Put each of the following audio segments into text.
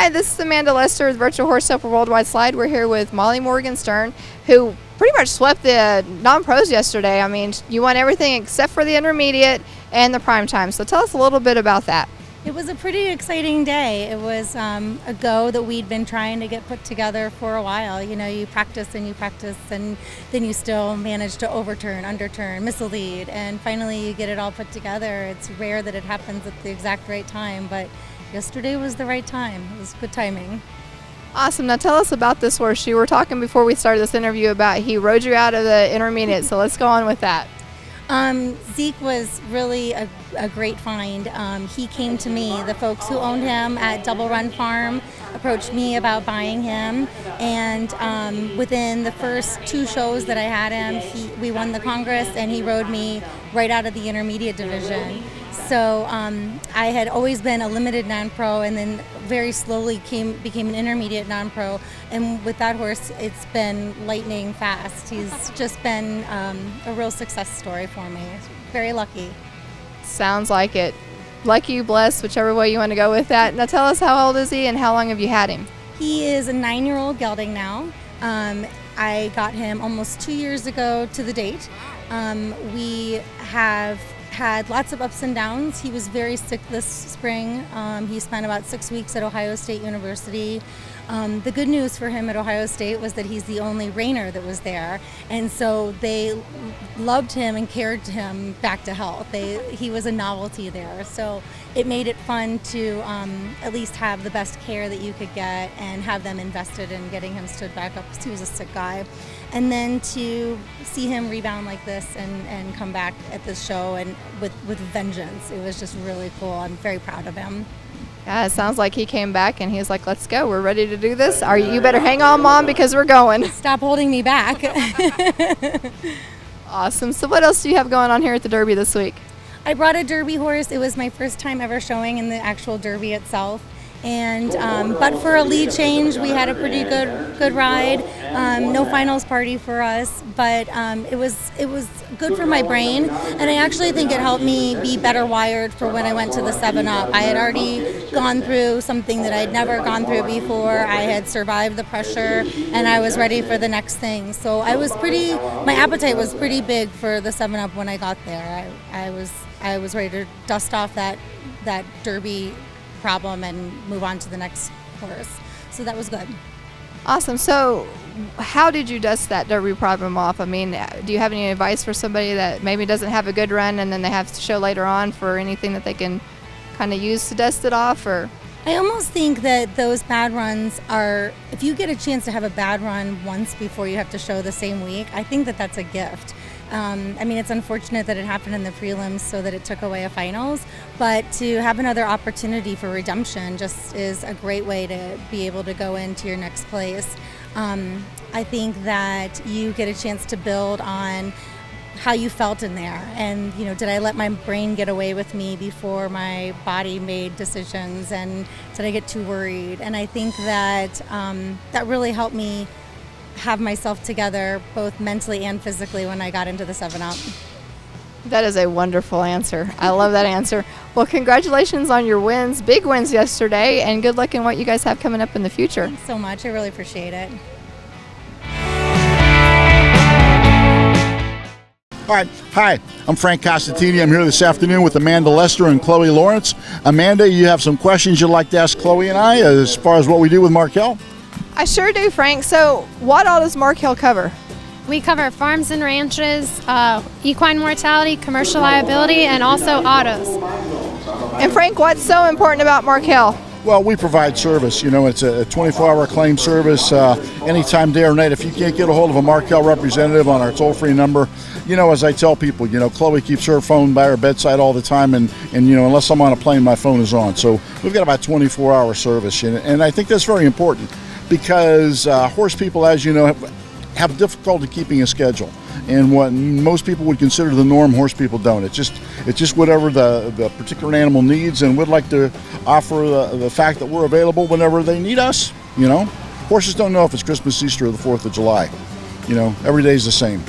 Hi, this is Amanda Lester with Virtual Horse Supper Worldwide Slide. We're here with Molly Morgenstern, who pretty much swept the non-pros yesterday. I mean, you won everything except for the intermediate and the prime time. So tell us a little bit about that. It was a pretty exciting day. It was a go that we'd been trying to get put together for a while. You know, you practice and then you still manage to overturn, underturn, miss a lead, and finally you get it all put together. It's rare that it happens at the exact right time, but yesterday was the right time. It was good timing. Awesome. Now tell us about this horse. You were talking before we started this interview about he rode you out of the intermediate, so let's go on with that. Zeke was really a great find. He came to me. The folks who owned him at Double Run Farm approached me about buying him, and within the first 2 shows that I had him, we won the Congress, and he rode me right out of the intermediate division. So I had always been a limited non-pro, and then very slowly became an intermediate non-pro. And with that horse, it's been lightning fast. He's just been a real success story for me. Very lucky. Sounds like it. Lucky, blessed, whichever way you want to go with that. Now tell us, how old is he and how long have you had him? He is a 9-year-old gelding now. I got him almost 2 years ago to the date. We have had lots of ups and downs. He was very sick this spring. He spent about 6 weeks at Ohio State University. The good news for him at Ohio State was that he's the only reiner that was there, and so they loved him and cared to him back to health. He was a novelty there, so it made it fun to at least have the best care that you could get and have them invested in getting him stood back up because he was a sick guy. And then to see him rebound like this and come back at this show and with vengeance, it was just really cool. I'm very proud of him. Yeah, it sounds like he came back and he was like, let's go, we're ready to do this. You better hang on, Mom, because we're going. Stop holding me back. Awesome. So what else do you have going on here at the Derby this week? I brought a Derby horse. It was my first time ever showing in the actual Derby itself. And but for a lead change, we had a pretty good ride. No finals party for us, but it was good for my brain, and I actually think it helped me be better wired for when I went to the 7-Up. I had already gone through something that I'd never gone through before. I had survived the pressure, and I was ready for the next thing. So my appetite was pretty big for the 7-Up when I got there. I was ready to dust off that Derby problem and move on to the next horse. So that was good. Awesome. So how did you dust that Derby problem off? I mean, do you have any advice for somebody that maybe doesn't have a good run and then they have to show later on for anything that they can kind of use to dust it off? Or I almost think that those bad runs are, if you get a chance to have a bad run once before you have to show the same week, I think that that's a gift. I mean, it's unfortunate that it happened in the prelims so that it took away a finals, but to have another opportunity for redemption just is a great way to be able to go into your next place. I think that you get a chance to build on how you felt in there, and did I let my brain get away with me before my body made decisions, and did I get too worried? And I think that that really helped me have myself together both mentally and physically when I got into the 7-Up. That is a wonderful answer. I love that answer. Well, congratulations on your wins, big wins yesterday, and good luck in what you guys have coming up in the future. Thanks so much. I really appreciate it. All right. Hi, I'm Frank Costantini. I'm here this afternoon with Amanda Lester and Chloe Lawrence. Amanda, you have some questions you'd like to ask Chloe and I as far as what we do with Markel? I sure do, Frank. So what all does Markel cover? We cover farms and ranches, equine mortality, commercial liability, and also autos. And Frank, what's so important about Markel? Well, we provide service. It's a 24-hour claim service anytime, day or night. If you can't get a hold of a Markel representative on our toll-free number, as I tell people, Chloe keeps her phone by her bedside all the time, and unless I'm on a plane, my phone is on. So we've got about 24-hour service, and I think that's very important because horse people, as you know, have difficulty keeping a schedule. And what most people would consider the norm, horse people don't. It's just whatever the particular animal needs, and we'd like to offer the fact that we're available whenever they need us. Horses don't know if it's Christmas, Easter, or the 4th of July. Every day's the same.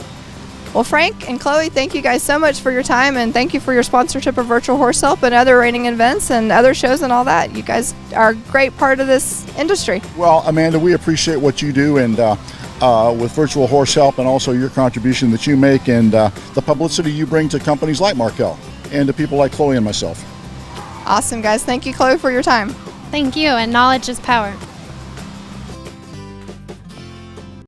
Well, Frank and Chloe, thank you guys so much for your time, and thank you for your sponsorship of Virtual Horse Help and other reining events and other shows and all that. You guys are a great part of this industry. Well, Amanda, we appreciate what you do, and with Virtual Horse Help, and also your contribution that you make, and the publicity you bring to companies like Markel and to people like Chloe and myself. Awesome, guys. Thank you, Chloe, for your time. Thank you, and knowledge is power.